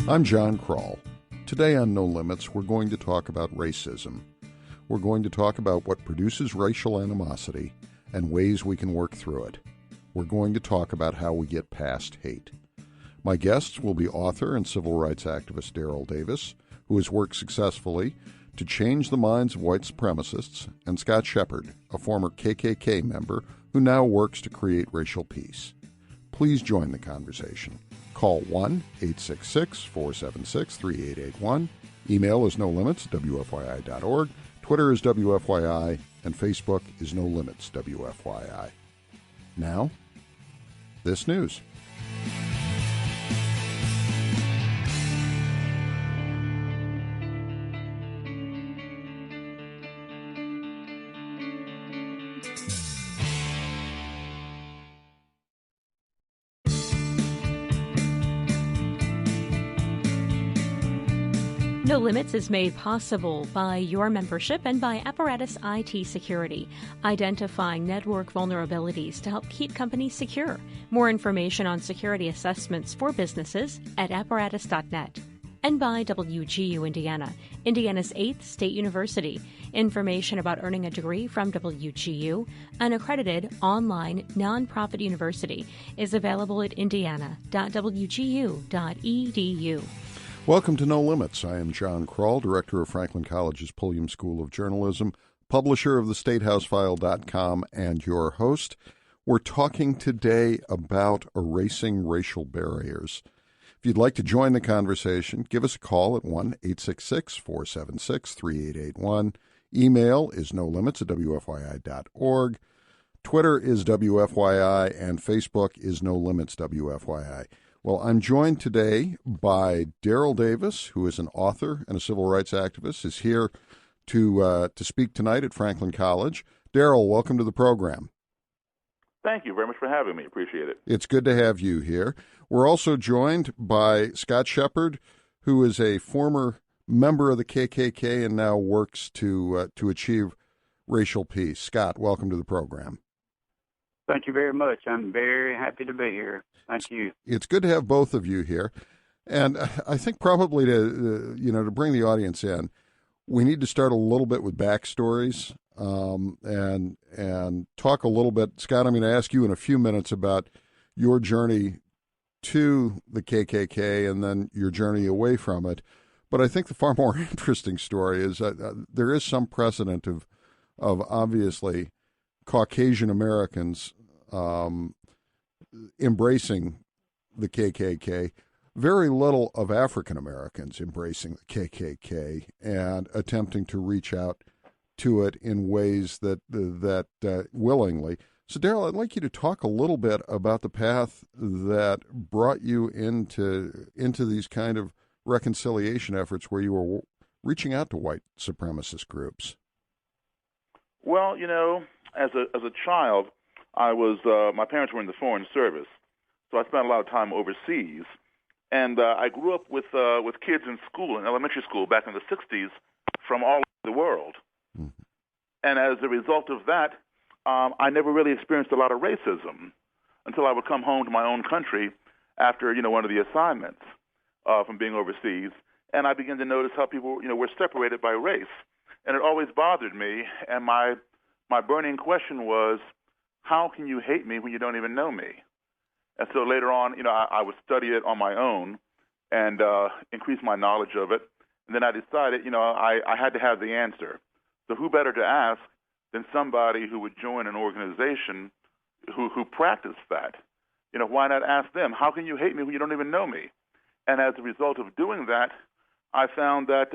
I'm John Krull. Today on No Limits, we're going to talk about racism. We're going to talk about what produces racial animosity and ways we can work through it. We're going to talk about how we get past hate. My guests will be author and civil rights activist Daryl Davis, who has worked successfully to change the minds of white supremacists, and Scott Shepard, a former KKK member who now works to create racial peace. Please join the conversation. Call 1-866-476-3881. Email is nolimits@wfyi.org. Twitter is WFYI, and Facebook is No Limits WFYI. Now, this news. No Limits is made possible by your membership and by Apparatus IT Security, identifying network vulnerabilities to help keep companies secure. More information on security assessments for businesses at apparatus.net. And by WGU Indiana, Indiana's 8th State University. Information about earning a degree from WGU, an accredited online nonprofit university, is available at indiana.wgu.edu. Welcome to No Limits. I am John Krull, director of Franklin College's Pulliam School of Journalism, publisher of thestatehousefile.com, and your host. We're talking today about erasing racial barriers. If you'd like to join the conversation, give us a call at 1-866-476-3881. Email is nolimits@wfyi.org. Twitter is WFYI, and Facebook is No Limits WFYI. Well, I'm joined today by Daryl Davis, who is an author and a civil rights activist, is here to speak tonight at Franklin College. Daryl, welcome to the program. Thank you very much for having me. Appreciate it. It's good to have you here. We're also joined by Scott Shepard, who is a former member of the KKK and now works to achieve racial peace. Scott, welcome to the program. Thank you very much. I'm very happy to be here. Thank you. It's good to have both of you here. And I think probably to bring the audience in, we need to start a little bit with backstories and talk a little bit. Scott, I'm going to ask you in a few minutes about your journey to the KKK and then your journey away from it. But I think the far more interesting story is that there is some precedent of obviously Caucasian Americans embracing the KKK, very little of African Americans embracing the KKK and attempting to reach out to it in ways that willingly. So, Daryl, I'd like you to talk a little bit about the path that brought you into these kind of reconciliation efforts where you were reaching out to white supremacist groups. Well, as a child, I was my parents were in the Foreign Service, so I spent a lot of time overseas, and I grew up with kids in school, in elementary school, back in the '60s, from all over the world. Mm-hmm. And as a result of that, I never really experienced a lot of racism until I would come home to my own country after one of the assignments from being overseas, and I began to notice how people were separated by race, and it always bothered me. And my burning question was, how can you hate me when you don't even know me? And so later on, I would study it on my own and increase my knowledge of it. And then I decided, I had to have the answer. So who better to ask than somebody who would join an organization who practiced that? Why not ask them? How can you hate me when you don't even know me? And as a result of doing that, I found that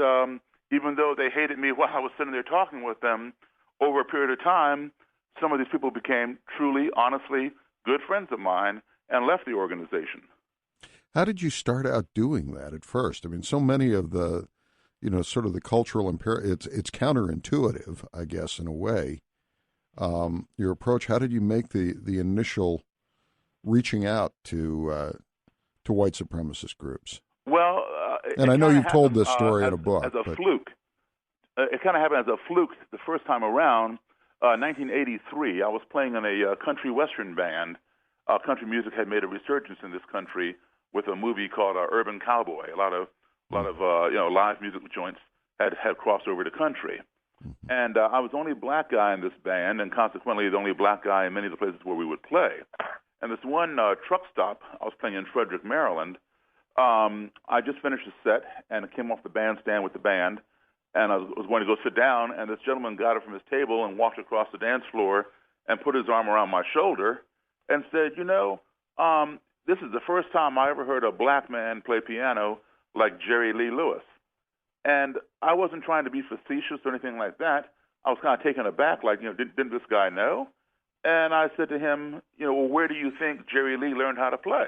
even though they hated me while I was sitting there talking with them, over a period of time, some of these people became truly, honestly, good friends of mine and left the organization. How did you start out doing that at first? I mean, so many of the, sort of the cultural it's counterintuitive, I guess, in a way. Your approach, how did you make the initial reaching out to white supremacist groups? Well, and I know you've told this story in a book. As a fluke. It kind of happened as a fluke the first time around. 1983, I was playing in a country western band. Country music had made a resurgence in this country with a movie called Urban Cowboy. A lot of live music joints had crossed over the country. And I was the only black guy in this band, and consequently the only black guy in many of the places where we would play. And this one truck stop, I was playing in Frederick, Maryland. I just finished a set and came off the bandstand with the band, and I was going to go sit down, and this gentleman got up from his table and walked across the dance floor and put his arm around my shoulder and said, this is the first time I ever heard a black man play piano like Jerry Lee Lewis. And I wasn't trying to be facetious or anything like that. I was kind of taken aback, like, didn't this guy know? And I said to him, well, where do you think Jerry Lee learned how to play?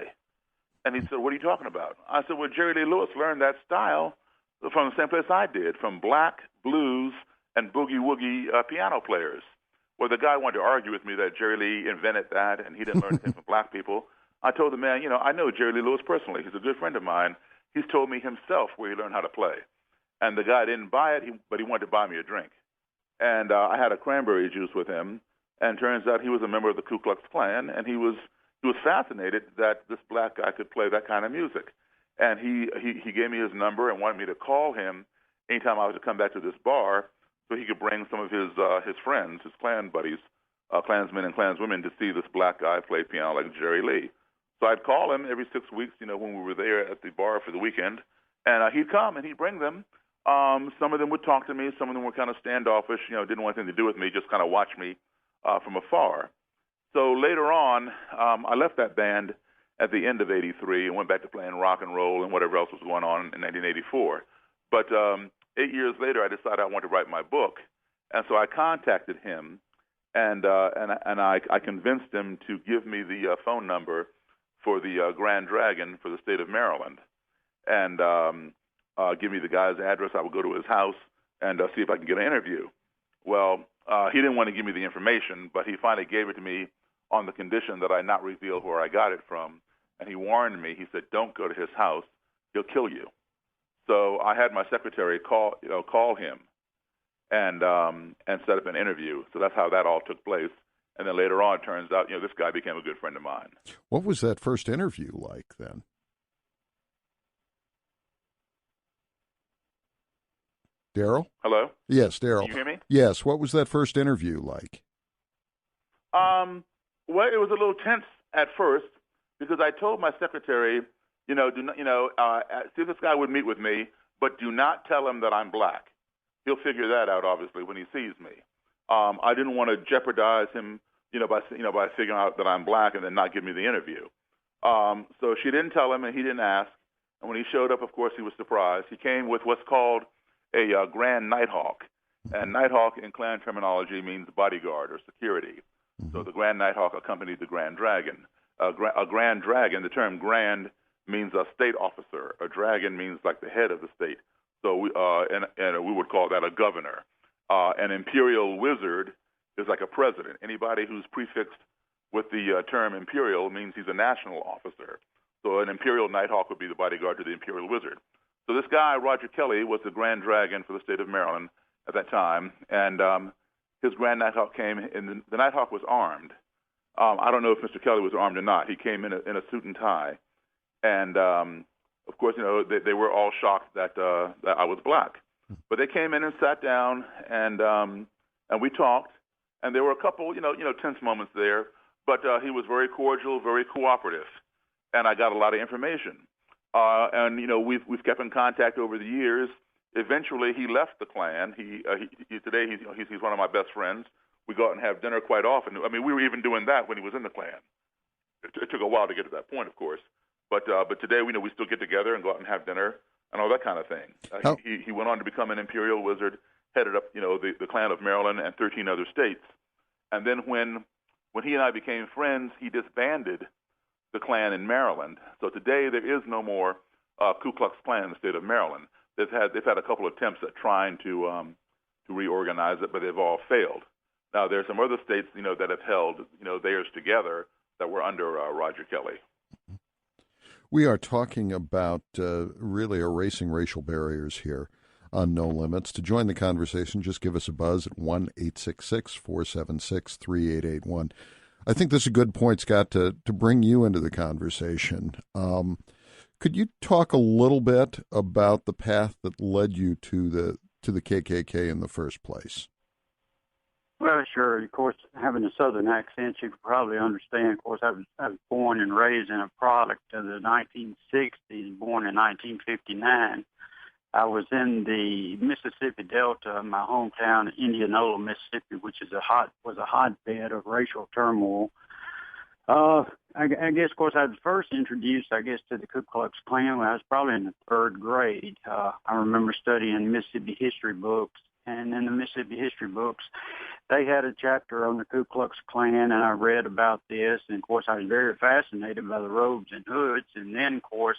And he said, what are you talking about? I said, well, Jerry Lee Lewis learned that style from the same place I did, from black, blues, and boogie-woogie piano players. Well, the guy wanted to argue with me that Jerry Lee invented that and he didn't learn anything from black people. I told the man, I know Jerry Lee Lewis personally. He's a good friend of mine. He's told me himself where he learned how to play. And the guy didn't buy it, but he wanted to buy me a drink. And I had a cranberry juice with him, and turns out he was a member of the Ku Klux Klan, and he was fascinated that this black guy could play that kind of music. And he gave me his number and wanted me to call him anytime I was to come back to this bar so he could bring some of his friends, his Klan buddies, Klansmen and Klanswomen, to see this black guy play piano like Jerry Lee. So I'd call him every 6 weeks, when we were there at the bar for the weekend, and he'd come and he'd bring them. Some of them would talk to me. Some of them were kind of standoffish, didn't want anything to do with me, just kind of watch me from afar. So later on, I left that band at the end of '83 and went back to playing rock and roll and whatever else was going on in 1984. But 8 years later, I decided I wanted to write my book, and so I contacted him, and I convinced him to give me the phone number for the Grand Dragon for the state of Maryland, and give me the guy's address. I would go to his house and see if I can get an interview. Well, he didn't want to give me the information, but he finally gave it to me on the condition that I not reveal where I got it from. And he warned me. He said, "Don't go to his house; he'll kill you." So I had my secretary call him and set up an interview. So that's how that all took place. And then later on, it turns out, this guy became a good friend of mine. What was that first interview like then? Daryl? Hello? Yes, Daryl. Can you hear me? Yes. What was that first interview like? Well, it was a little tense at first because I told my secretary, see if this guy would meet with me, but do not tell him that I'm black. He'll figure that out, obviously, when he sees me. I didn't want to jeopardize him, by figuring out that I'm black and then not give me the interview. So she didn't tell him, and he didn't ask. And when he showed up, of course, he was surprised. He came with what's called a Grand Nighthawk, and Nighthawk in Klan terminology means bodyguard or security. So the Grand Nighthawk accompanied the Grand Dragon. A Grand Dragon, the term grand means a state officer. A dragon means like the head of the state. So we would call that a governor. An imperial wizard is like a president. Anybody who's prefixed with the term imperial means he's a national officer. So an imperial Nighthawk would be the bodyguard to the imperial wizard. So this guy, Roger Kelly, was the Grand Dragon for the state of Maryland at that time, and his Grand Nighthawk came, and the Nighthawk was armed. I don't know if Mr. Kelly was armed or not. He came in a suit and tie, and of course, they were all shocked that I was black. But they came in and sat down, and we talked, and there were a couple, tense moments there, but he was very cordial, very cooperative, and I got a lot of information. And we've kept in contact over the years. Eventually, he left the Klan. Today he's one of my best friends. We go out and have dinner quite often. I mean, we were even doing that when he was in the Klan. It took a while to get to that point, of course. But today, we still get together and go out and have dinner and all that kind of thing. He went on to become an imperial wizard, headed up the Klan of Maryland and 13 other states. And then when he and I became friends, he disbanded the Klan in Maryland. So today there is no more Ku Klux Klan in the state of Maryland. They've had a couple of attempts at trying to reorganize it, but they've all failed. Now there's some other states that have held theirs together that were under Roger Kelly. We are talking about really erasing racial barriers here on No Limits. To join the conversation, just give us a buzz at 1-866-476-3881. I think this is a good point, Scott, to bring you into the conversation. Could you talk a little bit about the path that led you to the KKK in the first place? Well, sure. Of course, having a Southern accent, you could probably understand. Of course, I was born and raised in a product of the 1960s, born in 1959. I was in the Mississippi Delta, my hometown, Indianapolis, Mississippi, which was a hotbed of racial turmoil. I guess, of course, I was first introduced, to the Ku Klux Klan when I was probably in the third grade. I remember studying Mississippi history books, and in the Mississippi history books, they had a chapter on the Ku Klux Klan, and I read about this. And, of course, I was very fascinated by the robes and hoods. And then, of course,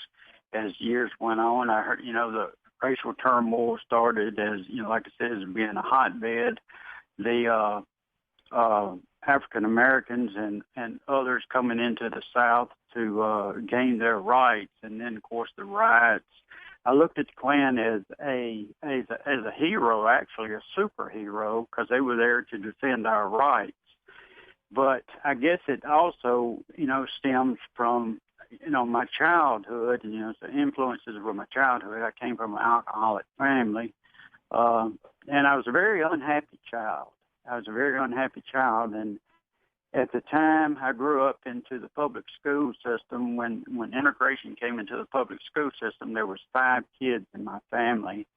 as years went on, I heard, the racial turmoil started as, like I said, as being a hotbed. The African Americans and others coming into the South to gain their rights, and then of course the riots. I looked at the Klan as a hero, actually a superhero, because they were there to defend our rights. But I guess it also, stems from my childhood, and the influences of my childhood. I came from an alcoholic family, and I was a very unhappy child. And at the time, I grew up into the public school system. When integration came into the public school system, there was 5 kids in my family.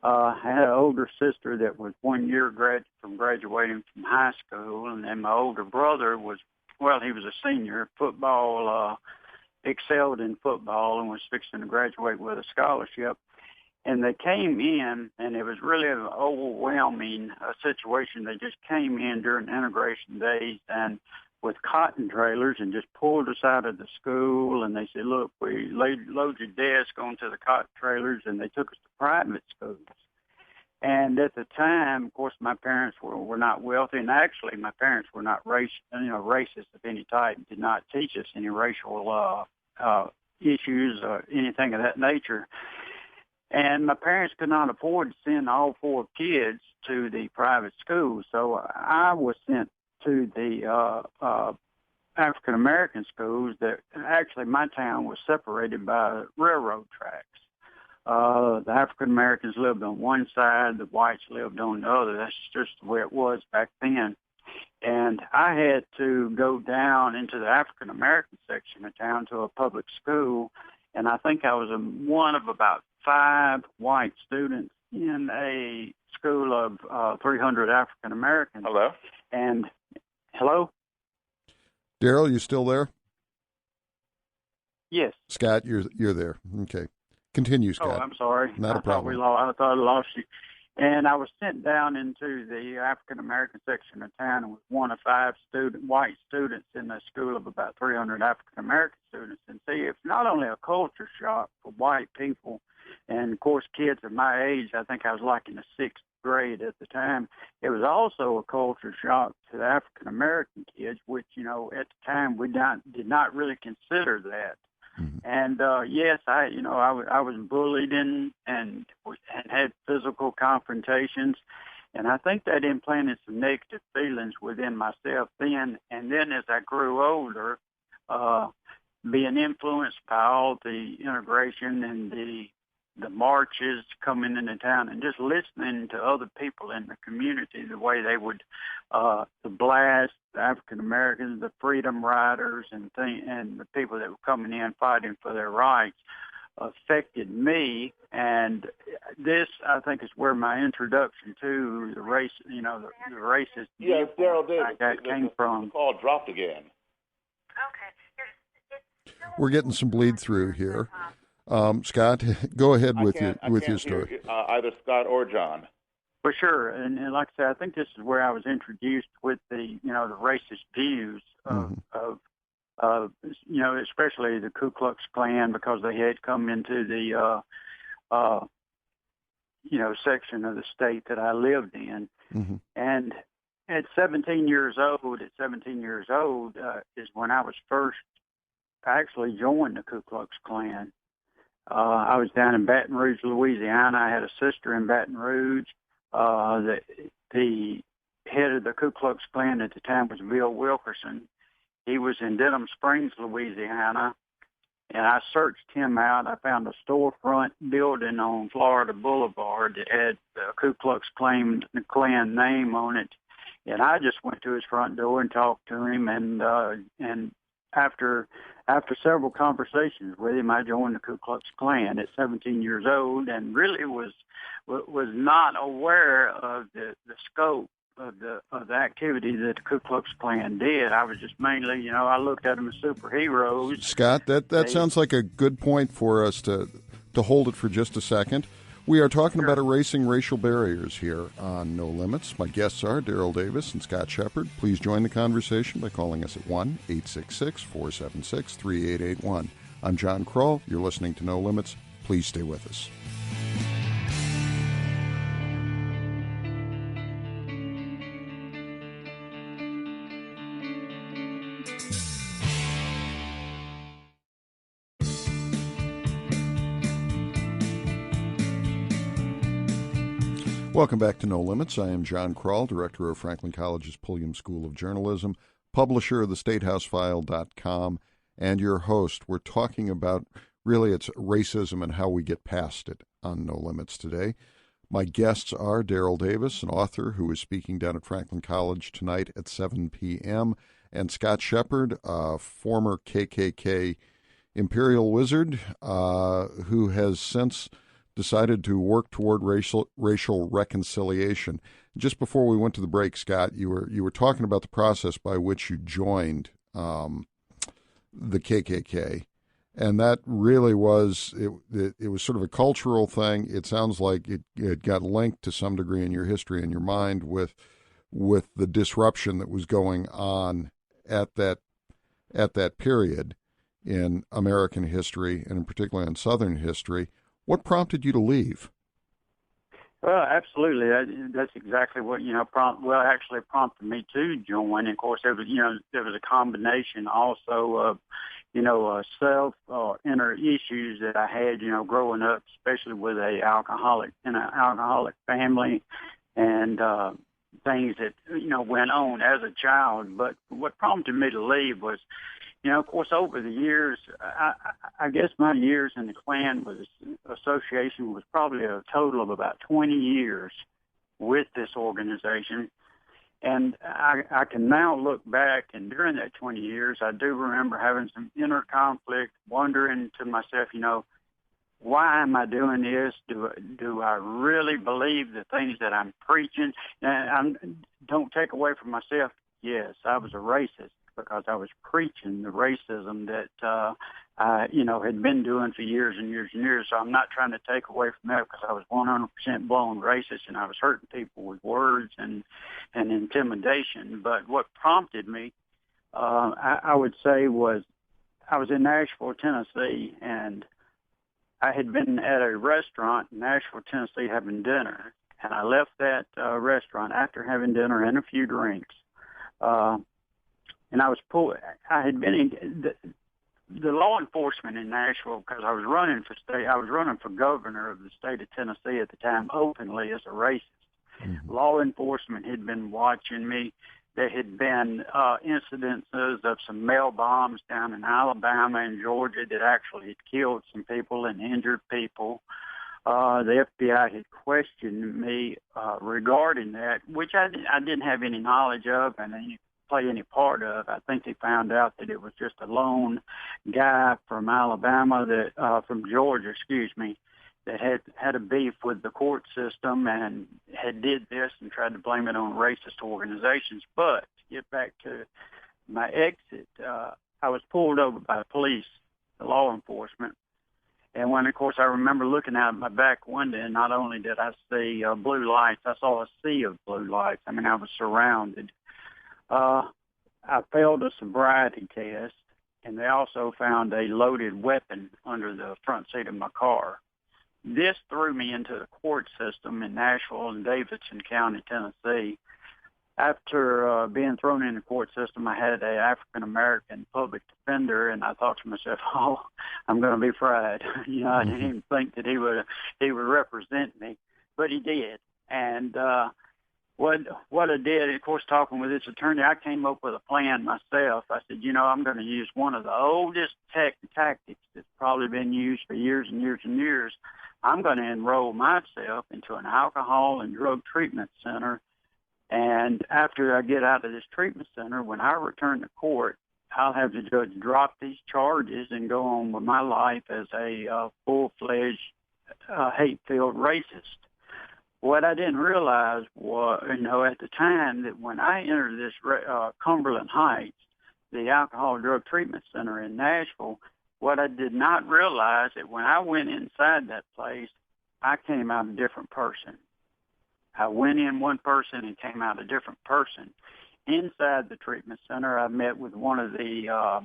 I had an older sister that was 1 year from graduating from high school, and then my older brother was a senior. Excelled in football and was fixing to graduate with a scholarship. And they came in, and it was really an overwhelming situation. They just came in during integration days and with cotton trailers and just pulled us out of the school. And they said, look, we load your desk onto the cotton trailers, and they took us to private schools. And at the time, of course, my parents were not wealthy, and actually my parents were not racist of any type, did not teach us any racial issues or anything of that nature. And my parents could not afford to send all 4 kids to the private school, so I was sent to the African-American schools. That actually my town was separated by railroad tracks. The African-Americans lived on one side, the whites lived on the other. That's just the way it was back then. And I had to go down into the African-American section of town to a public school, and I think I was one of about 5 white students in a school of 300 African Americans. Hello? And hello? Daryl, you still there? Yes. Scott, you're there. Okay. Continue, Scott. Oh, I'm sorry. Not a problem. I thought I lost you. And I was sent down into the African American section of town and was one of 5 white students in a school of about 300 African American students. And see, it's not only a culture shock for white people, and of course kids of my age, I think I was like in the 6th grade at the time, it was also a culture shock to the African American kids, which, at the time we did not really consider that. Mm-hmm. And yes, I was bullied and had physical confrontations, and I think that implanted some negative feelings within myself then. And then as I grew older, being influenced by all the integration and the marches coming into town, and just listening to other people in the community, the way they would the blast the African Americans, the freedom riders, and the people that were coming in fighting for their rights, affected me. And this, I think, is where my introduction to the race, the racist. Yes, Daryl Davis. That came from. The call dropped again. Okay. We're getting some bleed through here. Scott, go ahead with your story. Hear, either Scott or John. For sure, and like I said, I think this is where I was introduced with the the racist views of especially the Ku Klux Klan, because they had come into the section of the state that I lived in. Mm-hmm. And at 17 years old is when I was first actually joined the Ku Klux Klan. I was down in Baton Rouge, Louisiana. I had a sister in Baton Rouge. The head of the Ku Klux Klan at the time was Bill Wilkerson. He was in Denham Springs, Louisiana. And I searched him out. I found a storefront building on Florida Boulevard that had the Ku Klux Klan name on it. And I just went to his front door and talked to him. And after several conversations with him, I joined the Ku Klux Klan at 17 years old, and really was not aware of the scope of the activity that the Ku Klux Klan did. I was just mainly, I looked at them as superheroes. Scott, that sounds like a good point for us to hold it for just a second. We are talking about erasing racial barriers here on No Limits. My guests are Daryl Davis and Scott Shepard. Please join the conversation by calling us at 1-866-476-3881. I'm John Krull. You're listening to No Limits. Please stay with us. Welcome back to No Limits. I am John Krull, director of Franklin College's Pulliam School of Journalism, publisher of thestatehousefile.com, and your host. We're talking about, really, it's racism and how we get past it on No Limits today. My guests are Daryl Davis, an author who is speaking down at Franklin College tonight at 7 p.m., and Scott Shepard, a former KKK Imperial Wizard who has since decided to work toward racial reconciliation. Just before we went to the break, Scott, you were talking about the process by which you joined the KKK, and that really was it was sort of a cultural thing. It sounds like it got linked to some degree in your history and your mind with the disruption that was going on at that period in American history, and in particular in Southern history. What prompted you to leave? Well, absolutely. That's exactly what, actually prompted me to join. And of course, there was a combination also of, self or inner issues that I had, growing up, especially with in an alcoholic family, and things that, went on as a child. But what prompted me to leave was, of course, over the years, I guess my years in the Klan association was probably a total of about 20 years with this organization. And I can now look back, and during that 20 years, I do remember having some inner conflict, wondering to myself, why am I doing this? Do I really believe the things that I'm preaching? And don't take away from myself. Yes, I was a racist, because I was preaching the racism that I had been doing for years and years and years. So I'm not trying to take away from that, because I was 100% blown racist, and I was hurting people with words and intimidation. But what prompted me, I would say, was I was in Nashville, Tennessee, and I had been at a restaurant in Nashville, Tennessee, having dinner, and I left that restaurant after having dinner and a few drinks. And I was had been in the law enforcement in Nashville, because I was running for governor of the state of Tennessee at the time, openly as a racist. Mm-hmm. Law enforcement had been watching me. There had been incidences of some mail bombs down in Alabama and Georgia that actually had killed some people and injured people. The FBI had questioned me regarding that, which I didn't have any knowledge of and play any part of. I think they found out that it was just a lone guy from Georgia, that had a beef with the court system and had did this and tried to blame it on racist organizations. But to get back to my exit, I was pulled over by police, the law enforcement. And when, of course, I remember looking out my back window, and not only did I see blue lights, I saw a sea of blue lights. I mean, I was surrounded. I failed a sobriety test, and they also found a loaded weapon under the front seat of my car. This threw me into the court system in Nashville and Davidson County, Tennessee. After being thrown in the court system, I had an African-American public defender, and I thought to myself, I'm going to be fried. I didn't even think that he would represent me, but he did. And what I did, of course, talking with this attorney, I came up with a plan myself. I said, I'm going to use one of the oldest tactics that's probably been used for years and years and years. I'm going to enroll myself into an alcohol and drug treatment center. And after I get out of this treatment center, when I return to court, I'll have the judge drop these charges and go on with my life as a full-fledged, hate-filled racist. What I didn't realize was, at the time that when I entered this Cumberland Heights, the alcohol drug treatment center in Nashville, what I did not realize that when I went inside that place, I came out a different person. I went in one person and came out a different person. Inside the treatment center, I met with one of the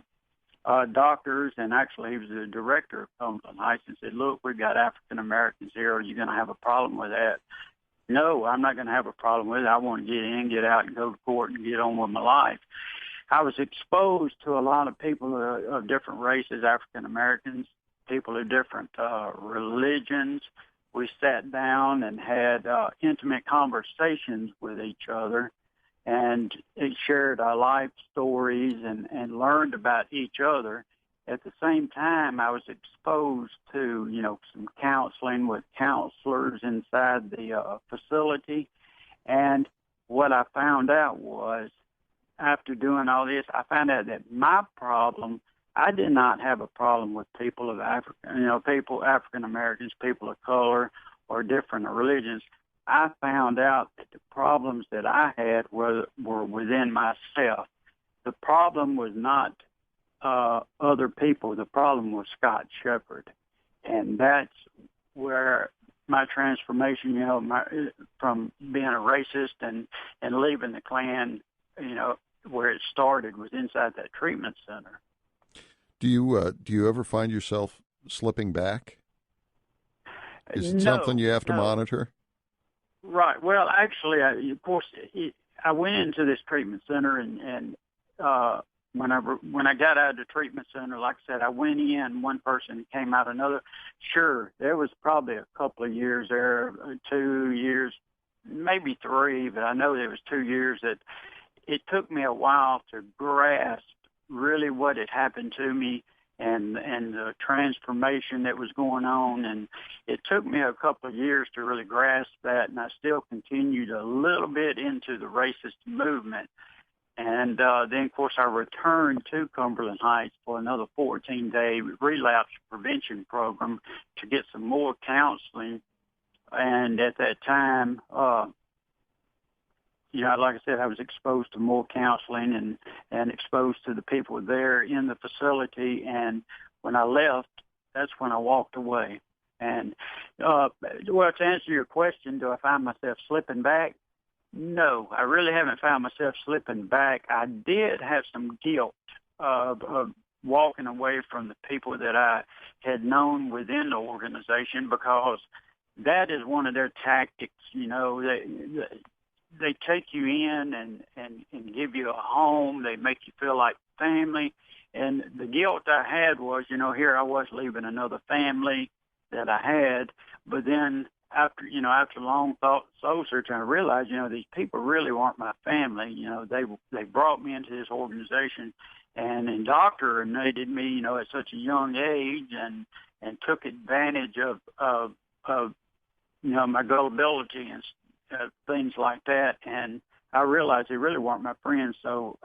doctors, and actually he was the director of Cumberland Heights, and said, look, we've got African Americans here. Are you going to have a problem with that? No, I'm not going to have a problem with it. I want to get in, get out, and go to court and get on with my life. I was exposed to a lot of people of different races, African Americans, people of different religions. We sat down and had intimate conversations with each other, and shared our life stories and learned about each other. At the same time, I was exposed to, some counseling with counselors inside the facility. And what I found out was, after doing all this, I found out that my problem, I did not have a problem with people of African Americans, people of color, or different religions. I found out that the problems that I had were within myself. The problem was not other people. The problem was Scott Shepherd. And that's where my transformation, from being a racist and leaving the Klan, where it started was inside that treatment center. Do you ever find yourself slipping back? Is it something you have to monitor? Right. Well, actually, I went into this treatment center, and when I got out of the treatment center, like I said, I went in one person, came out another. Sure, there was probably a couple of years there, 2 years, maybe 3, but I know there was 2 years that it took me a while to grasp really what had happened to me and the transformation that was going on. And it took me a couple of years to really grasp that, and I still continued a little bit into the racist movement. And then, of course, I returned to Cumberland Heights for another 14-day relapse prevention program to get some more counseling. And at that time, like I said, I was exposed to more counseling and exposed to the people there in the facility. And when I left, that's when I walked away. And, to answer your question, do I find myself slipping back? No, I really haven't found myself slipping back. I did have some guilt of walking away from the people that I had known within the organization, because that is one of their tactics. They take you in and give you a home. They make you feel like family. And the guilt I had was, here I was leaving another family that I had. But then after long thought, soul searching, I realized, these people really weren't my family. They brought me into this organization and indoctrinated me, at such a young age, and took advantage of my gullibility and things like that. And I realized they really weren't my friends. So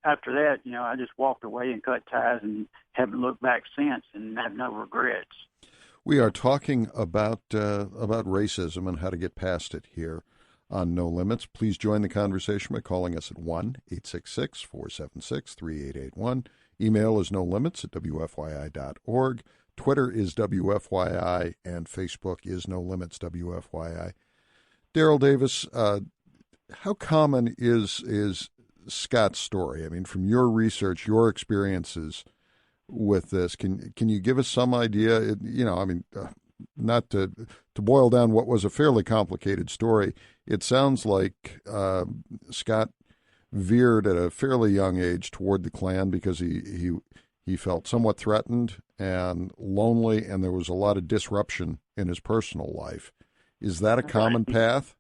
after that, I just walked away and cut ties and haven't looked back since, and have no regrets. We are talking about racism and how to get past it here on No Limits. Please join the conversation by calling us at 1-866-476-3881. Email is nolimits@wfyi.org. Twitter is WFYI, and Facebook is No Limits WFYI. Daryl Davis, how common is Scott's story? I mean, from your research, your experiences with this, can you give us some idea? Not to boil down what was a fairly complicated story, it sounds like Scott veered at a fairly young age toward the Klan because he felt somewhat threatened and lonely, and there was a lot of disruption in his personal life. Is that a common path?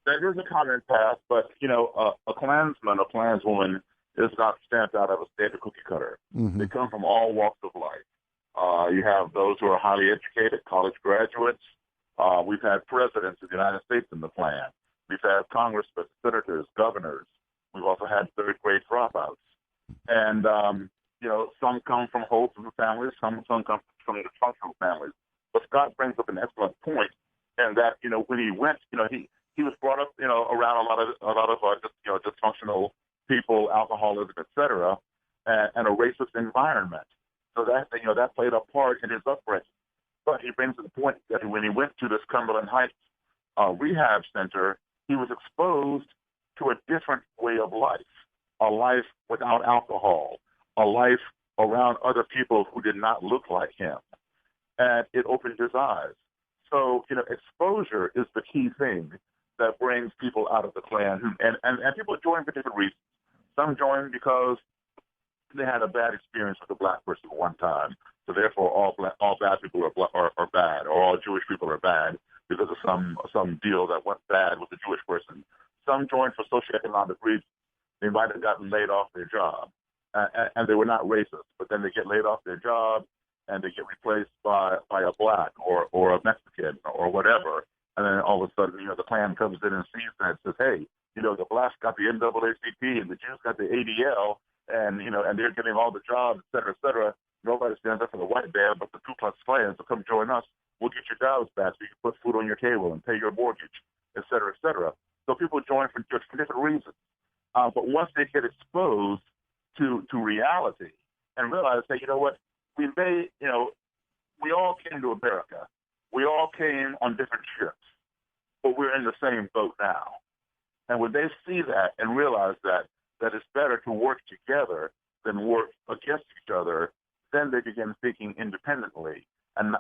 There is a common path, but, a Klansman, a Klanswoman is not stamped out of a standard cookie cutter. Mm-hmm. They come from all walks of life. You have those who are highly educated, college graduates. We've had presidents of the United States in the Klan. We've had congressmen, senators, governors. We've also had third-grade dropouts. And, some come from wholesome families, some come from dysfunctional families. But Scott brings up an excellent point, and that, when he went, he was brought up, around a lot of dysfunctional people, alcoholism, et cetera, and a racist environment. So that played a part in his upbringing. But he brings up the point that when he went to this Cumberland Heights rehab center, he was exposed to a different way of life, a life without alcohol, a life around other people who did not look like him. And it opened his eyes. So, exposure is the key thing that brings people out of the Klan. And people join for different reasons. Some join because they had a bad experience with a black person at one time. So therefore, all bad people are bad, or all Jewish people are bad because of some deal that went bad with a Jewish person. Some join for socioeconomic reasons. They might have gotten laid off their job, and they were not racist, but then they get laid off their job, and they get replaced by a black or a Mexican or whatever. And then all of a sudden, the Klan comes in and sees that and says, hey, the blacks got the NAACP and the Jews got the ADL, and they're getting all the jobs, et cetera, et cetera. Nobody stands up for the white man, but the Ku Klux Klan. So come join us. We'll get your jobs back so you can put food on your table and pay your mortgage, et cetera, et cetera. So people join for different reasons. But once they get exposed to reality and realize that, what, we all came to America. We all came on different ships, but we're in the same boat now. And when they see that and realize that it's better to work together than work against each other, then they begin thinking independently and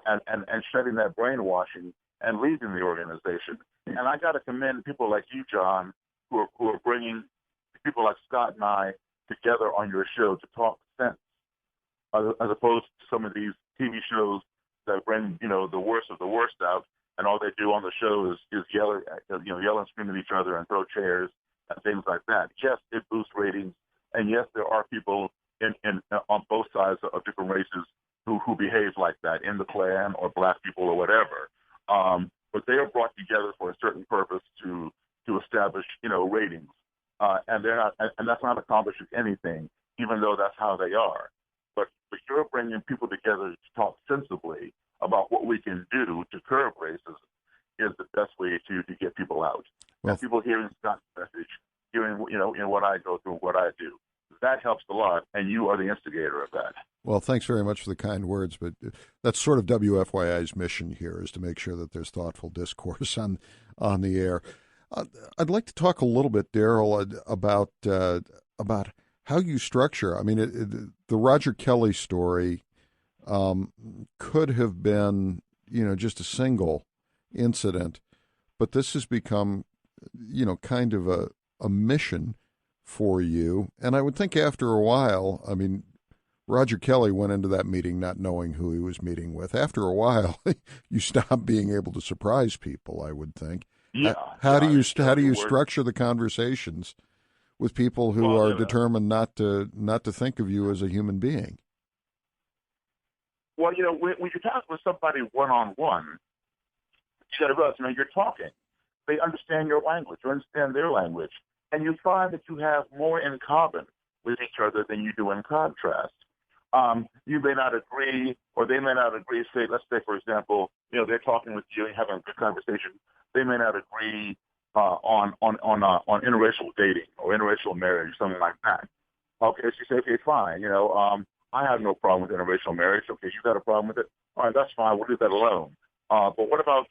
shedding that brainwashing and leaving the organization. And I got to commend people like you, John, who are bringing people like Scott and I together on your show to talk sense, as opposed to some of these TV shows that bring, the worst of the worst out, and all they do on the show is yell and scream at each other and throw chairs and things like that. Yes, it boosts ratings, and yes, there are people on both sides of different races who behave like that in the Klan or black people or whatever. But they are brought together for a certain purpose to establish, ratings, and they're not, and that's not accomplishing anything, even though that's how they are. But you're bringing people together to talk sensibly about what we can do to curb racism is the best way to get people out. Well, and people hearing Scott's message, hearing in what I go through, what I do, that helps a lot, and you are the instigator of that. Well, thanks very much for the kind words, but that's sort of WFYI's mission here, is to make sure that there's thoughtful discourse on the air. I'd like to talk a little bit, Daryl, about how you structure. I mean, the Roger Kelly story could have been, just a single incident, but this has become, kind of a mission for you. And I would think after a while, I mean, Roger Kelly went into that meeting not knowing who he was meeting with. After a while, you stop being able to surprise people, I would think. Yeah. How do you structure the conversations with people who are determined not to think of you as a human being? Well, when you talk with somebody one-on-one, you got to realize, you're talking. They understand your language. You understand their language. And you find that you have more in common with each other than you do in contrast. You may not agree, or they may not agree. Let's say, for example, they're talking with you and having a good conversation. They may not agree on interracial dating or interracial marriage, something like that. Okay, so you say, okay, fine. I have no problem with interracial marriage. Okay, you got a problem with it? All right, that's fine. We'll leave that alone. But what about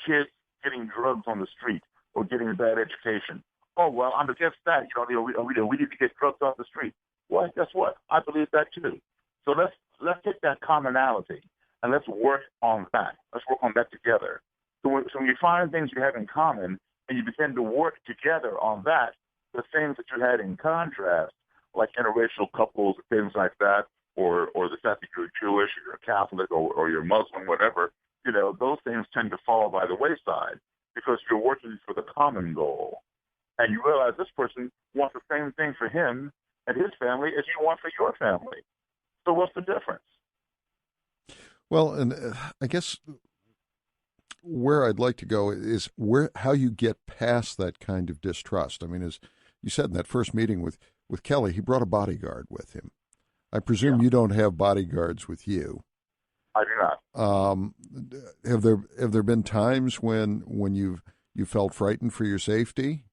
kids getting drugs on the street or getting a bad education? Oh, well, I'm against that. We need to get drugs off the street. Well, guess what? I believe that too. So let's take that commonality and let's work on that. Let's work on that together. So when you find things you have in common and you begin to work together on that, the things that you had in contrast, like interracial couples and things like that, or the fact that you're Jewish or you're Catholic or you're Muslim, whatever, those things tend to fall by the wayside. because you're working for the common goal. And you realize this person wants the same thing for him and his family as you want for your family. So what's the difference? Well, and I guess where I'd like to go is how you get past that kind of distrust. I mean, as you said in that first meeting with Kelly, he brought a bodyguard with him. I presume you don't have bodyguards with you. I do not. Have there been times when you felt frightened for your safety?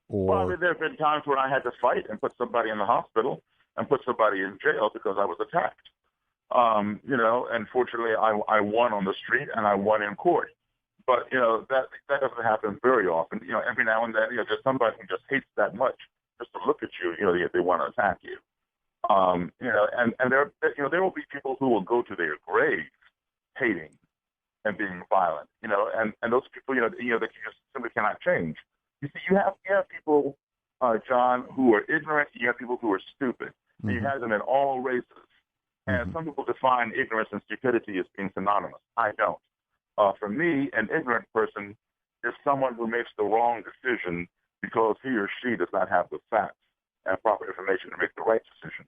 Or... Well, there have been times when I had to fight and put somebody in the hospital and put somebody in jail because I was attacked. And fortunately I won on the street and I won in court. But, that doesn't happen very often. Every now and then, there's somebody who just hates that much just to look at you, they want to attack you. And there will be people who will go to their graves hating and being violent, and those people, that you just simply cannot change. You see, you have people, John, who are ignorant. You have people who are stupid. Mm-hmm. And you have them in all races. And some people define ignorance and stupidity as being synonymous. I don't. For me, an ignorant person is someone who makes the wrong decision because he or she does not have the facts and proper information to make the right decision.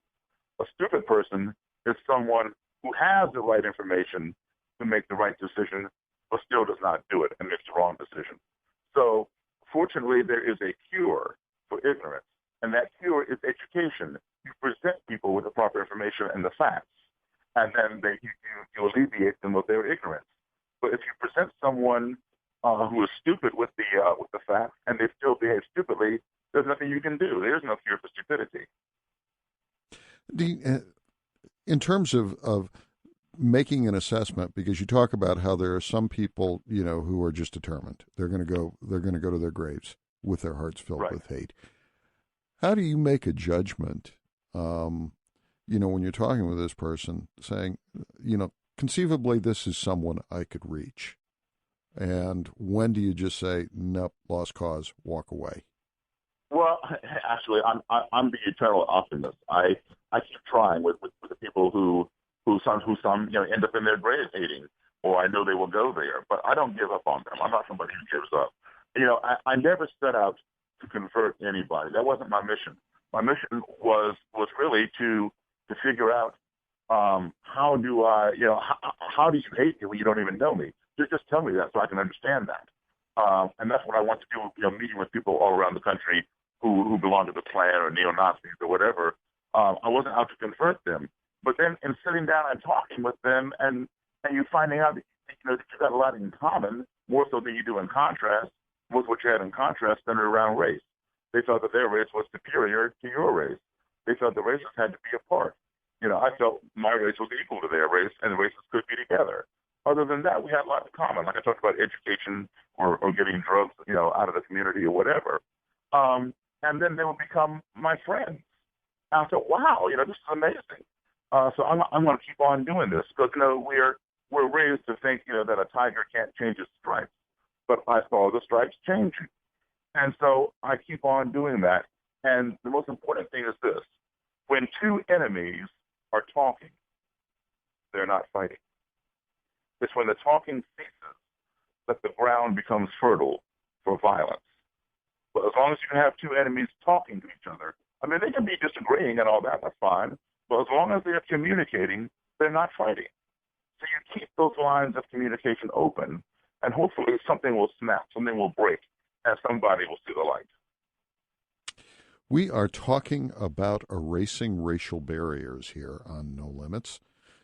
A stupid person is someone who has the right information to make the right decision, but still does not do it and makes the wrong decision. So, fortunately, there is a cure for ignorance, and that cure is education. You present people with the proper information and the facts, and then you alleviate them of their ignorance. But if you present someone who is stupid with the facts and they still behave stupidly, there's nothing you can do. There's no cure for stupidity. In terms of making an assessment, because you talk about how there are some people, who are just determined. They're going to go to their graves with their hearts filled with hate. How do you make a judgment, when you're talking with this person, saying, conceivably this is someone I could reach? And when do you just say, nope, lost cause, walk away? Well, actually, I'm the eternal optimist. I keep trying with the people who some end up in their grave hating, or I know they will go there, but I don't give up on them. I'm not somebody who gives up. I never set out to convert anybody. That wasn't my mission. My mission was really to figure out how do you hate me when you don't even know me? Just tell me that so I can understand that. And that's what I want to do, meeting with people all around the country who belong to the Klan or neo-Nazis or whatever. I wasn't out to convert them. But then in sitting down and talking with them and you finding out that, that you've got a lot in common, more so than you do in contrast, with what you had in contrast centered around race. They felt that their race was superior to your race. They felt the races had to be apart. I felt my race was equal to their race, and the races could be together. Other than that, we had a lot in common. Like I talked about education or getting drugs, out of the community or whatever. And then they would become my friends. And I thought, wow, this is amazing. So I'm going to keep on doing this because, we're raised to think, that a tiger can't change its stripes. But I saw the stripes changing. And so I keep on doing that. And the most important thing is this. When two enemies are talking, they're not fighting. It's when the talking ceases that the ground becomes fertile for violence. But as long as you can have two enemies talking to each other, they can be disagreeing and all that, that's fine. But as long as they're communicating, they're not fighting. So you keep those lines of communication open, and hopefully something will snap, something will break, and somebody will see the light. We are talking about erasing racial barriers here on No Limits.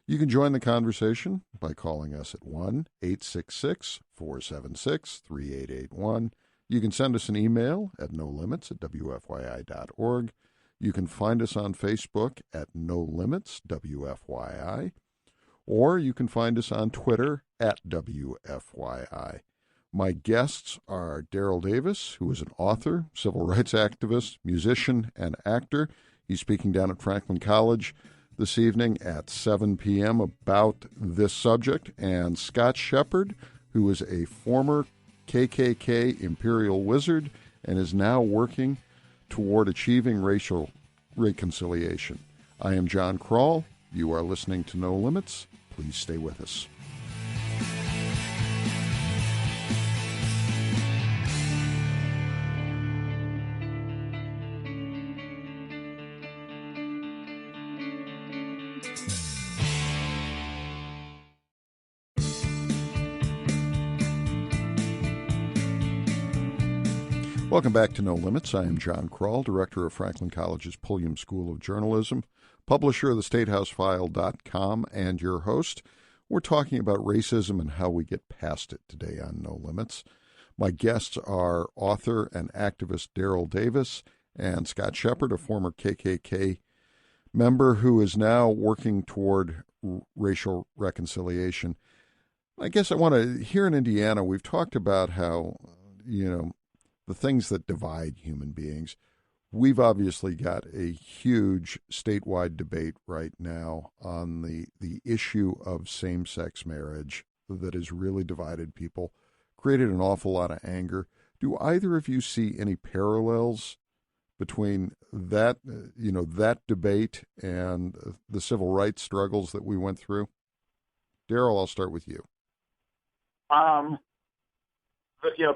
You can join the conversation by calling us at 1-866-476-3881. You can send us an email at nolimits@wfyi.org. You can find us on Facebook at No Limits WFYI, or you can find us on Twitter at WFYI. My guests are Daryl Davis, who is an author, civil rights activist, musician, and actor. He's speaking down at Franklin College this evening at 7 p.m. about this subject, and Scott Shepard, who is a former KKK Imperial Wizard and is now working toward achieving racial reconciliation. I am John Krull. You are listening to No Limits. Please stay with us. Welcome back to No Limits. I am John Krull, director of Franklin College's Pulliam School of Journalism, publisher of the StateHouseFile.com, and your host. We're talking about racism and how we get past it today on No Limits. My guests are author and activist Daryl Davis and Scott Shepard, a former KKK member who is now working toward racial reconciliation. I guess I want to, here in Indiana, we've talked about how, the things that divide human beings. We've obviously got a huge statewide debate right now on the issue of same-sex marriage that has really divided people, created an awful lot of anger. Do either of you see any parallels between that, that debate and the civil rights struggles that we went through? Daryl, I'll start with you.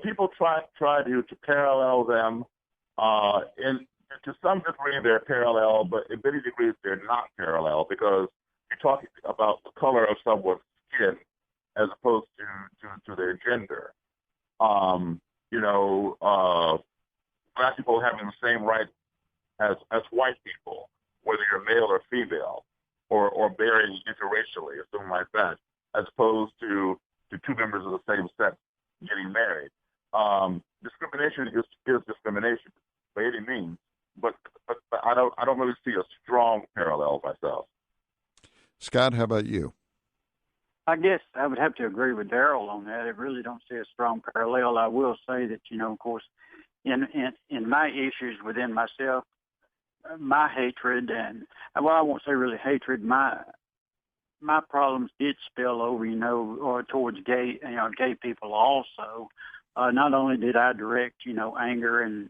People try to parallel them. To some degree, they're parallel, but in many degrees, they're not parallel because you're talking about the color of someone's skin as opposed to their gender. Black people having the same rights as white people, whether you're male or female, or marrying interracially or something like that, as opposed to two members of the same sex getting married. Discrimination is discrimination by any means, but I don't really see a strong parallel myself. Scott, how about you? I guess I would have to agree with Daryl on that. I really don't see a strong parallel. I will say that, of course, in my issues within myself, my hatred and, well, I won't say really hatred, my problems did spill over, or towards gay people also. Not only did I direct, anger and,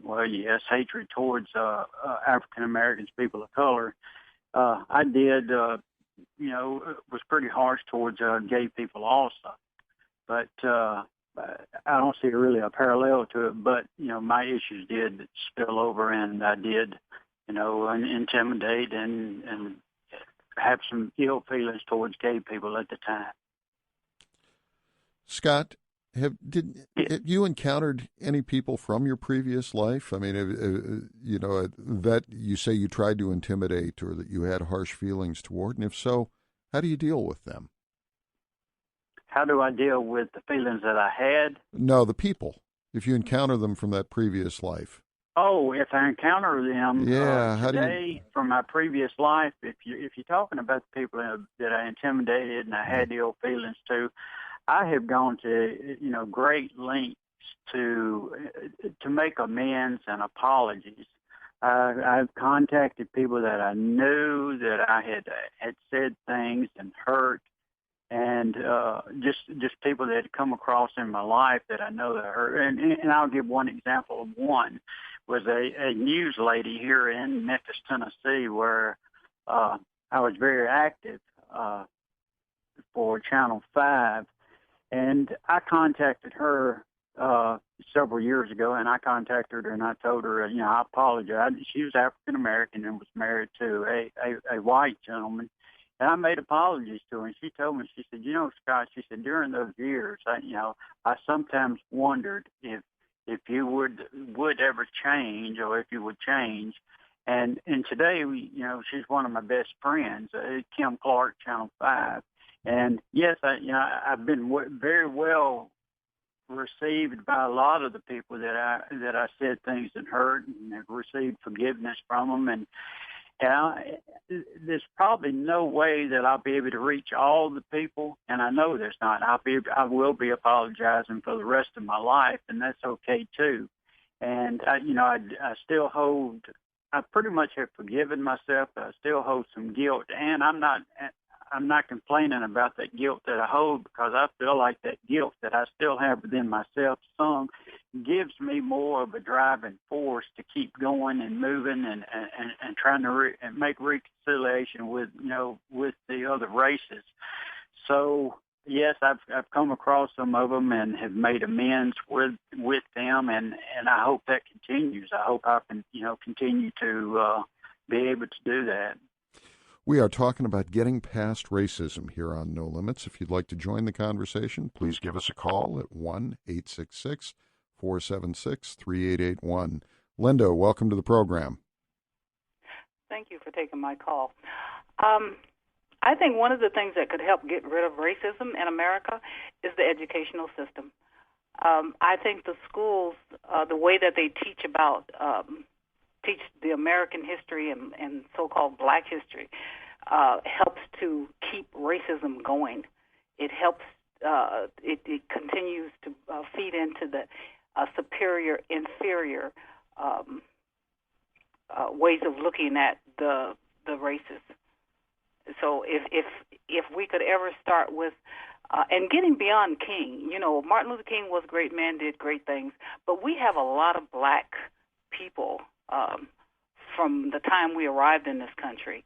hatred towards African Americans, people of color, I did, was pretty harsh towards gay people also. But I don't see really a parallel to it. But, my issues did spill over, and I did, intimidate and have some ill feelings towards gay people at the time. Scott, have you encountered any people from your previous life? I mean, that you say you tried to intimidate or that you had harsh feelings toward, and if so, how do you deal with them? How do I deal with the feelings that I had? No, the people. If you encounter them from that previous life. Oh, if I encounter them today from my previous life, if you're talking about the people that I intimidated and I had ill feelings to, I have gone to great lengths to make amends and apologies. I've contacted people that I knew that I had said things and hurt, and just people that had come across in my life that I know that hurt. And I'll give one example of one. Was a news lady here in Memphis, Tennessee, where I was very active for Channel 5. And I contacted her several years ago, and I contacted her and I told her, I apologize. She was African American and was married to a white gentleman. And I made apologies to her, and she told me, she said, Scott, she said, during those years, I sometimes wondered if you would ever change or if you would change. And today, she's one of my best friends, Kim Clark, Channel 5. And yes, I've been very well received by a lot of the people that I said things that hurt, and have received forgiveness from them. And there's probably no way that I'll be able to reach all the people, and I know there's not. I will be apologizing for the rest of my life, and that's okay too. And I still hold. I pretty much have forgiven myself, but I still hold some guilt, and I'm not complaining about that guilt that I hold, because I feel like that guilt that I still have within myself gives me more of a driving force to keep going and moving and trying to make reconciliation with the other races. So yes, I've come across some of them and have made amends with them, and I hope that continues. I hope I can continue to be able to do that. We are talking about getting past racism here on No Limits. If you'd like to join the conversation, please give us a call at 1-866-472-5790. 888-476-3881. Linda, welcome to the program. Thank you for taking my call. I think one of the things that could help get rid of racism in America is the educational system. I think the schools, the way that they teach the American history and so-called black history, helps to keep racism going. It helps, it continues to feed into the superior-inferior ways of looking at the races. So if we could ever start with and getting beyond King, Martin Luther King was a great man, did great things, but we have a lot of black people from the time we arrived in this country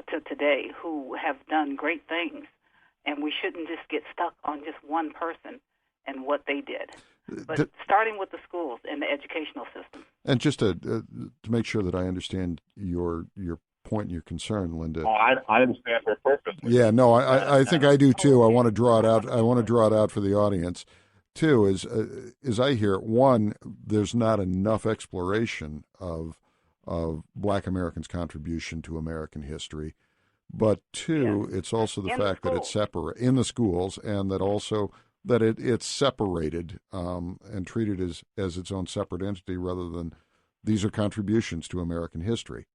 to today who have done great things, and we shouldn't just get stuck on just one person and what they did. But starting with the schools and the educational system. And just to make sure that I understand your point and your concern, Linda. Oh, I understand her perfectly. Yeah, no, I think I do too. I want to draw it out. I want to draw it out for the audience. Two is, as I hear it, one, there's not enough exploration of Black Americans' contribution to American history. But two, it's also the fact that it's separate in the schools, and that also that it's separated and treated as its own separate entity rather than these are contributions to American history.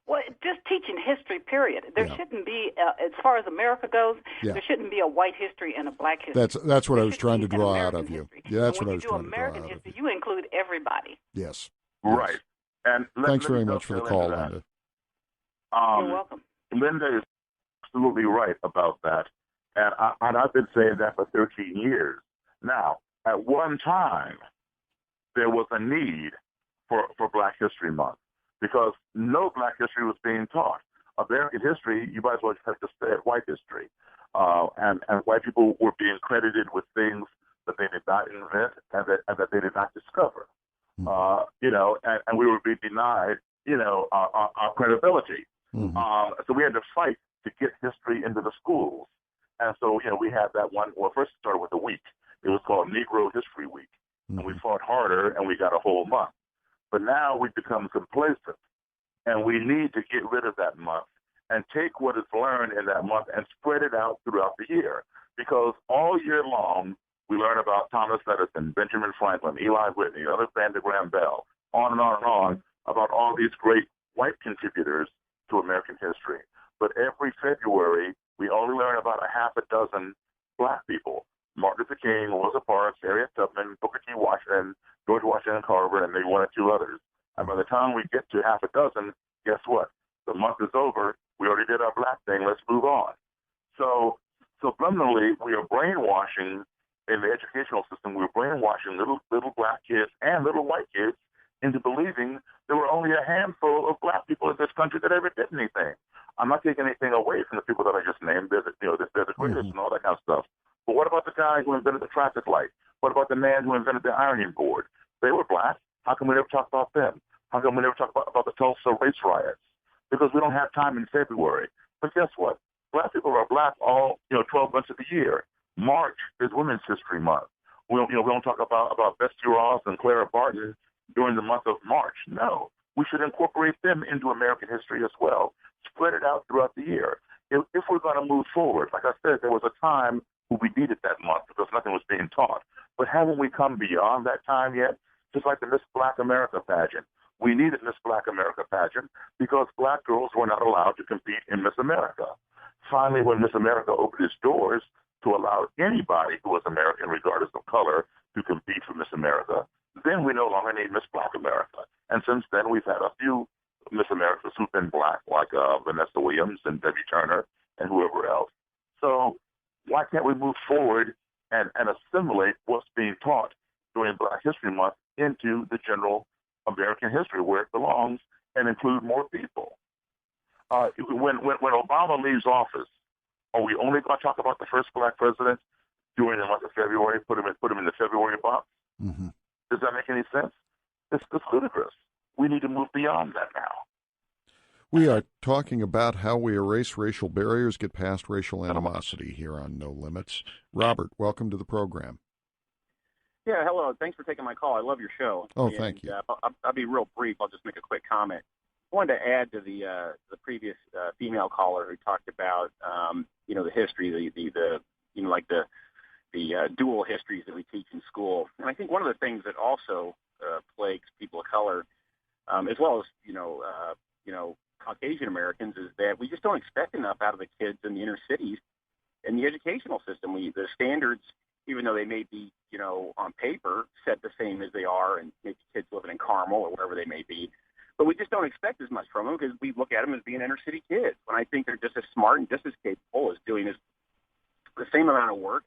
Well, just teaching history, period. There shouldn't be, as far as America goes, there shouldn't be a white history and a black history. That's what I was trying to draw out of you. Yeah, that's what I was trying to draw out of you. When you do American history, you include everybody. Yes. Right. And thanks very much for the call, Linda. You're welcome. Linda is absolutely right about that. And I've been saying that for 13 years. Now, at one time, there was a need for Black History Month because no Black history was being taught. American history, you might as well have to stay at white history. And white people were being credited with things that they did not invent and that they did not discover. And we were being denied, our credibility. Mm-hmm. So we had to fight to get history into the schools. And so, we had that one. Well, first it started with a week. It was called Negro History Week. Mm-hmm. And we fought harder, and we got a whole month. But now we've become complacent, and we need to get rid of that month and take what is learned in that month and spread it out throughout the year. Because all year long, we learn about Thomas Edison, Benjamin Franklin, Eli Whitney, Alexander Graham Bell, on and on and on, about all these great white contributors to American history. But every February, we only learn about a half a dozen Black people. Martin Luther King, Rosa Parks, Harriet Tubman, Booker T. Washington, George Washington Carver, and maybe one or two others. And by the time we get to half a dozen, guess what? The month is over. We already did our Black thing. Let's move on. So subliminally, we are brainwashing in the educational system. We're brainwashing little Black kids and little white kids into believing there were only a handful of Black people in this country that ever did anything. I'm not taking anything away from the people that I just named. They're the greatest and all that kind of stuff. But what about the guy who invented the traffic light? What about the man who invented the ironing board? They were Black. How come we never talk about them? How come we never talk about the Tulsa race riots? Because we don't have time in February. But guess what? Black people are Black all 12 months of the year. March is Women's History Month. We don't talk about Betsy Ross and Clara Barton during the month of March. No, we should incorporate them into American history as well. Spread it out throughout the year. If we're going to move forward, like I said, there was a time when we needed that month because nothing was being taught. But haven't we come beyond that time yet? Just like the Miss Black America pageant. We needed Miss Black America pageant because Black girls were not allowed to compete in Miss America. Finally, when Miss America opened its doors to allow anybody who was American, regardless of color, to compete for Miss America, then we no longer need Miss Black America. And since then, we've had a few Miss Americas who've been Black, like Vanessa Williams and Debbie Turner and whoever else. So why can't we move forward and assimilate what's being taught during Black History Month into the general American history where it belongs and include more people? When Obama leaves office, are we only going to talk about the first Black president during the month of February, put him in the February box? Mm-hmm. Does that make any sense? It's ludicrous. We need to move beyond that now. We are talking about how we erase racial barriers, get past racial animosity here on No Limits. Robert, welcome to the program. Yeah, hello. Thanks for taking my call. I love your show. Oh, thank you. I'll be real brief. I'll just make a quick comment. I wanted to add to the previous female caller who talked about the history, the dual histories that we teach in school. And I think one of the things that also plagues people of color, as well as Caucasian Americans, is that we just don't expect enough out of the kids in the inner cities in the educational system. The standards, even though they may be on paper set the same as they are, and maybe kids living in Carmel or wherever they may be, but we just don't expect as much from them because we look at them as being inner city kids. When I think they're just as smart and just as capable as doing the same amount of work,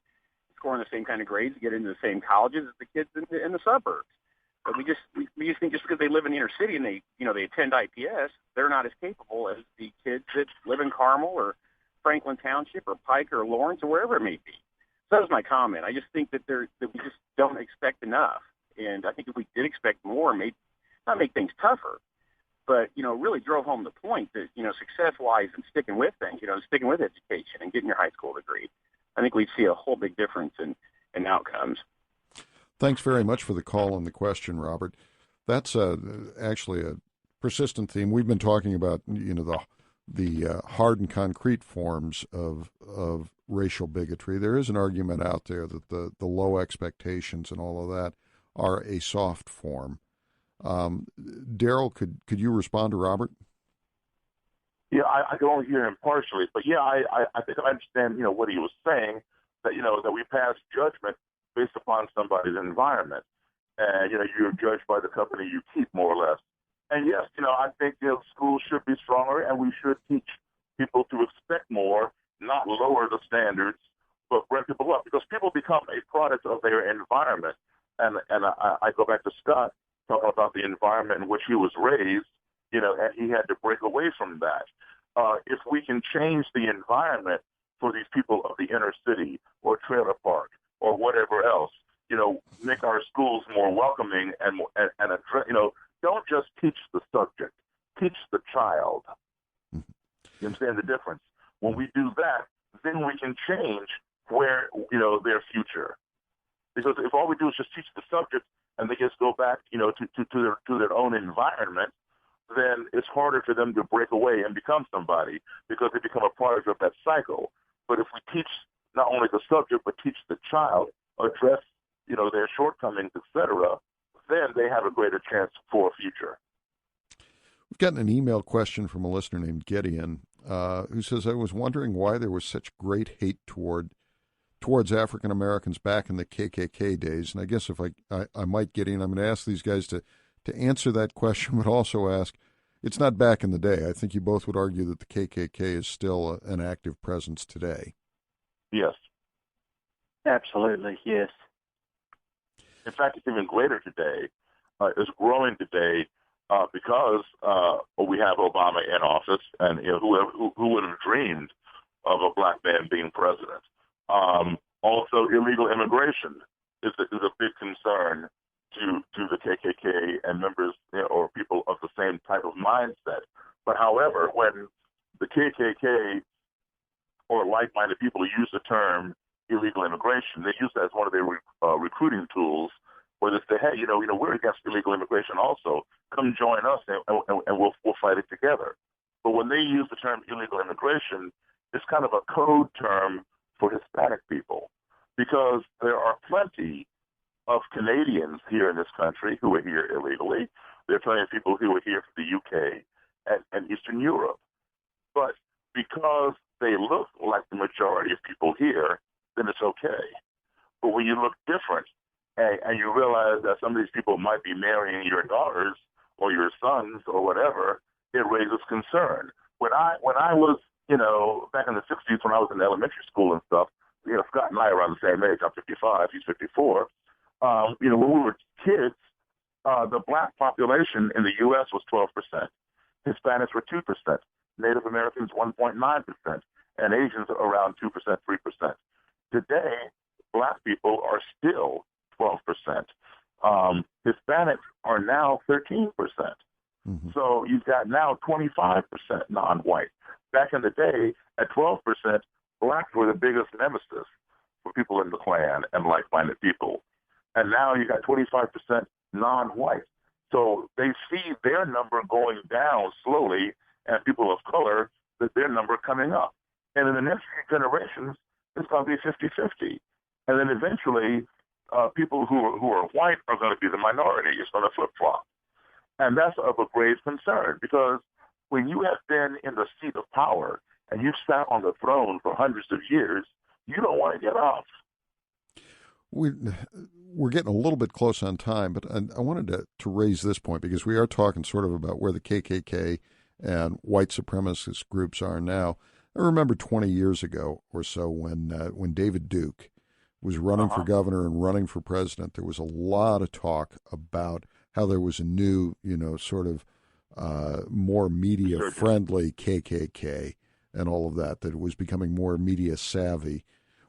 scoring the same kind of grades, get into the same colleges as the kids in the suburbs. But we just think just because they live in the inner city and they attend IPS, they're not as capable as the kids that live in Carmel or Franklin Township or Pike or Lawrence or wherever it may be. So that was my comment. I just think that we just don't expect enough. And I think if we did expect more, maybe not make things tougher, but really drove home the point that success lies in sticking with things, sticking with education and getting your high school degree. I think we'd see a whole big difference in outcomes. Thanks very much for the call and the question, Robert. That's actually a persistent theme. We've been talking about the hard and concrete forms of racial bigotry. There is an argument out there that the low expectations and all of that are a soft form. Daryl, could you respond to Robert? Yeah, I can only hear him partially, but yeah, I think I understand, what he was saying, that, that we pass judgment based upon somebody's environment. And, you're judged by the company you keep, more or less. And yes, I think, schools should be stronger and we should teach people to expect more, not lower the standards, but bring people up, because people become a product of their environment. And I go back to Scott talking about the environment in which he was raised, and he had to break away from that. If we can change the environment for these people of the inner city or trailer park or whatever else, make our schools more welcoming and address, don't just teach the subject, teach the child. You understand the difference? When we do that, then we can change their future. Because if all we do is just teach the subject and they just go back, to their own environment, then it's harder for them to break away and become somebody because they become a product of that cycle. But if we teach not only the subject but teach the child, address their shortcomings, etc., then they have a greater chance for a future. We've gotten an email question from a listener named Gideon who says, I was wondering why there was such great hate towards African Americans back in the KKK days. And I guess if I might, Gideon, I'm going to ask these guys to answer that question, but also ask, it's not back in the day. I think you both would argue that the KKK is still an active presence today. Yes. Absolutely, yes. In fact, it's even greater today. It's growing today because we have Obama in office, and who would have dreamed of a black man being president? Also, illegal immigration is a big concern to the KKK and members or people of the same type of mindset. But however, when the KKK or like-minded people use the term illegal immigration, they use that as one of their recruiting tools, where they say, hey, we're against illegal immigration also. Come join us and we'll fight it together. But when they use the term illegal immigration, it's kind of a code term for Hispanic people, because there are plenty of Canadians here in this country who are here illegally. There are plenty of people who are here from the UK and Eastern Europe. But because they look like the majority of people here, then it's okay. But when you look different and you realize that some of these people might be marrying your daughters or your sons or whatever, it raises concern. When I was, back in the 60s, when I was in elementary school and stuff, Scott and I are around the same age. I'm 55, he's 54. When we were kids, the black population in the U.S. was 12%. Hispanics were 2%. Native Americans 1.9%. And Asians around 2%, 3%. Today, black people are still 12%. Hispanics are now 13%. Mm-hmm. So you've got now 25% non-white. Back in the day, at 12%, blacks were the biggest nemesis for people in the Klan and like-minded people. And now you got 25% non-white. So they see their number going down slowly, and people of color, that their number coming up. And in the next few generations, it's going to be 50-50. And then eventually, people who are white are going to be the minority. It's going to flip-flop. And that's of a grave concern, because when you have been in the seat of power and you've sat on the throne for hundreds of years, you don't want to get off. We're getting a little bit close on time, but I wanted to raise this point, because we are talking sort of about where the KKK and white supremacist groups are now. I remember 20 years ago or so when David Duke was running for governor and running for president, there was a lot of talk about how there was a new, sort of more media-friendly KKK and all of that it was becoming more media-savvy.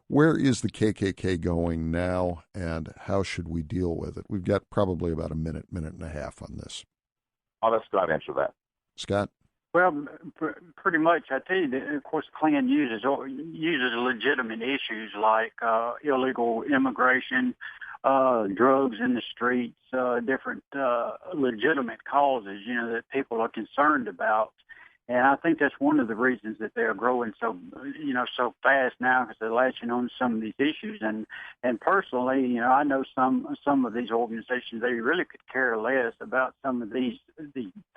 Where is the KKK going now, and how should we deal with it? We've got probably about a minute and a half on this. I'll let Scott answer that. Scott? Well, pretty much. I tell you, of course, the Klan uses legitimate issues like illegal immigration, drugs in the streets, different legitimate causes, that people are concerned about. And I think that's one of the reasons that they're growing so fast now, because they're latching on to some of these issues. And personally, I know some of these organizations, they really could care less about some of the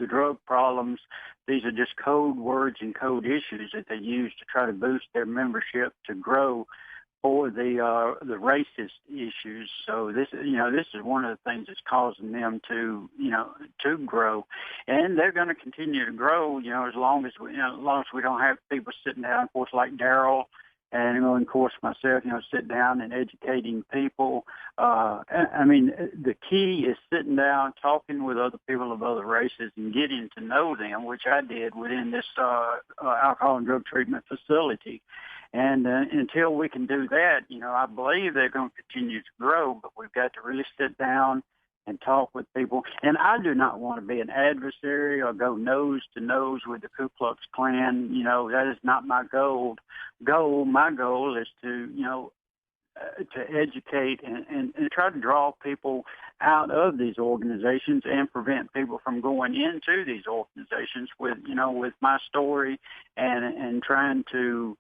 drug problems. These are just code words and code issues that they use to try to boost their membership to grow for the racist issues. So this is one of the things that's causing them to grow, and they're going to continue to grow. As long as we don't have people sitting down, of course, like Daryl, and of course myself, sit down and educating people. The key is sitting down, talking with other people of other races, and getting to know them, which I did within this alcohol and drug treatment facility. And until we can do that, I believe they're going to continue to grow, but we've got to really sit down and talk with people. And I do not want to be an adversary or go nose to nose with the Ku Klux Klan. That is not my goal. My goal is to educate and try to draw people out of these organizations and prevent people from going into these organizations with my story and trying to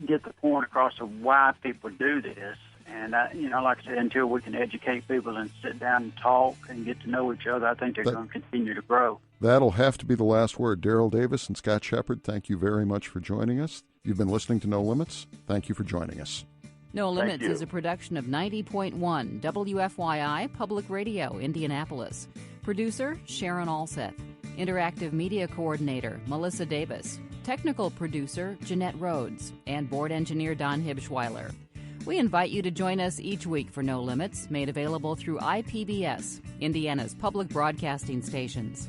get the point across of why people do this. And, like I said, until we can educate people and sit down and talk and get to know each other, I think they're going to continue to grow. That'll have to be the last word. Daryl Davis and Scott Shepard, thank you very much for joining us. You've been listening to No Limits. Thank you for joining us. No Limits is a production of 90.1 WFYI Public Radio, Indianapolis. Producer, Sharon Alseth. Interactive Media Coordinator, Melissa Davis. Technical producer, Jeanette Rhodes. And board engineer, Don Hibschweiler. We invite you to join us each week for No Limits, made available through IPBS, Indiana's public broadcasting stations.